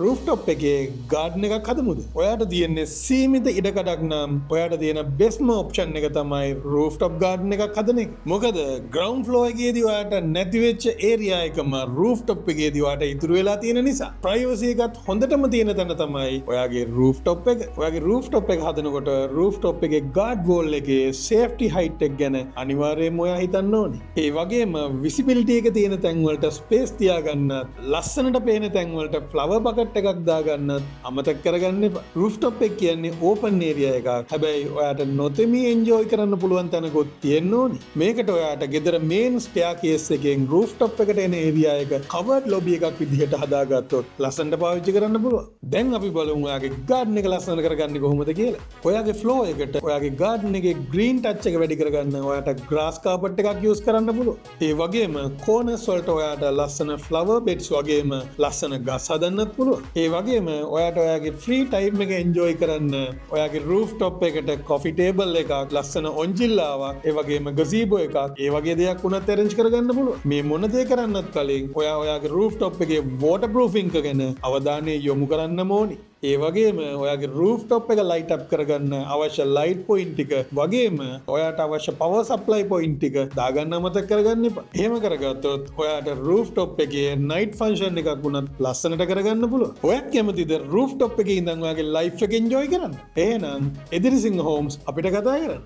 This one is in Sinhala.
රූෆ්ටොප් එකේ ගාඩන් එකක් හදමුද? ඔයාට තියෙන්නේ සීමිත ඉඩකඩක් නම් ඔයාට තියෙන බෙස්ම ඔප්ෂන් එක තමයි රූෆ්ටොප් ගාඩන් එකක් හදන එක. මොකද ග්‍රවුන්ඩ් ෆ්ලෝ එකේදී ඔයාට නැති වෙච්ච ඒරියා එකම රූෆ්ටොප් එකේදී ඔයාට ඉතුරු වෙලා තියෙන නිසා ප්‍රයිවසි එකත් හොඳටම තියෙන තැන තමයි ඔයාගේ රූෆ්ටොප් එක. ඔයාගේ රූෆ්ටොප් එක හදනකොට රූෆ්ටොප් එකේ ගාඩ් වෝල් එකේ සේෆ්ටි හයිට් එක ගැන අනිවාර්යයෙන්ම ඔයා හිතන්න ඕනේ. ඒ වගේම විසිබිලිටි එක තියෙන තැන් වලට ස්පේස් තියාගන්නත්, ලස්සනට පේන තැන් වලට ෆ්ලවර් බකට් එකක් දාගන්නත් අමතක කරගන්න එපා. රූෆ්ටොප් එක කියන්නේ ඕපන් ඒරියා එකක්. හැබැයි ඔයාට නොතෙමි එන්ජොයි කරන්න පුළුවන් තැනකුත් තියෙන්න ඕනේ. මේකට ඔයාට ගෙදර මේන් ස්ටෙයාකේස් එකෙන් රූෆ්ටොප් එකට එන ඒරියා එක කවර්ඩ් ලොබි එකක් විදිහට හදාගත්තොත් ලස්සනට පාවිච්චි කරන්න පුළුවන්. දැන් අපි බලමු ඔයාගේ ගාඩන් එක ලස්සන කරගන්නේ කොහොමද කියලා. ඔයාගේ ෆ්ලෝ එකට ඔයාගේ ගාඩන් එකේ ග්‍රීන් ටච් එක වැඩි කරගන්න ඔයාට ග්‍රාස් කාපට් එකක් යූස් කරන්න පුළුවන්. ඒ වගේම කෝනර්ස් වලට ඔයාට ලස්සන ෆ්ලවර් බෙඩ්ස් වගේම ලස්සන ගස් හදන්නත් පුළුවන්. ඒ වගේම ඔයාට ඔයාගේ ෆ්‍රී ටයිම් එක එන්ජොයි කරන්න ඔයාගේ රූෆ්ටොප් එකට කොෆි ටේබල් එකක්, ලස්සන ඔන්ජිල්ලාවක්, ඒ වගේම ගසීබෝ එකක්, ඒ වගේ දෙයක් උනත් ඇරේන්ජ් කරගන්න පුළුවන්. මේ මොන දේ කරන්නත් කලින් ඔයාගේ රූෆ්ටොප් එකේ වෝටර් ප්‍රූෆින්ග් එක ගැන අවධානය යොමු කරන්න ඕනි. ඒ වගේම ඔයාගේ රූෆ්ටොප් එක ලයිට් අප් කරගන්න අවශ්‍ය ලයිට් පොයින්ට් ටික වගේම ඔයාට අවශ්‍ය පවර් සප්ලයි පොයින්ට් ටික දාගන්න අමතක කරගන්න එපා. එහෙම කරගත්තොත් ඔයාට රූෆ්ටොප් එකේ නයිට් ෆන්ක්ෂන් එකක් වුණත් ලස්සනට කරගන්න පුළුවන්. ඔයත් කැමතිද රූෆ්ටොප් එකේ ඉඳන් ඔයාගේ ලයිෆ් එක එන්ජොයි කරන්න? එහෙනම් එදිරිසිංහ හෝම්ස් අපිට කතා කරන්න.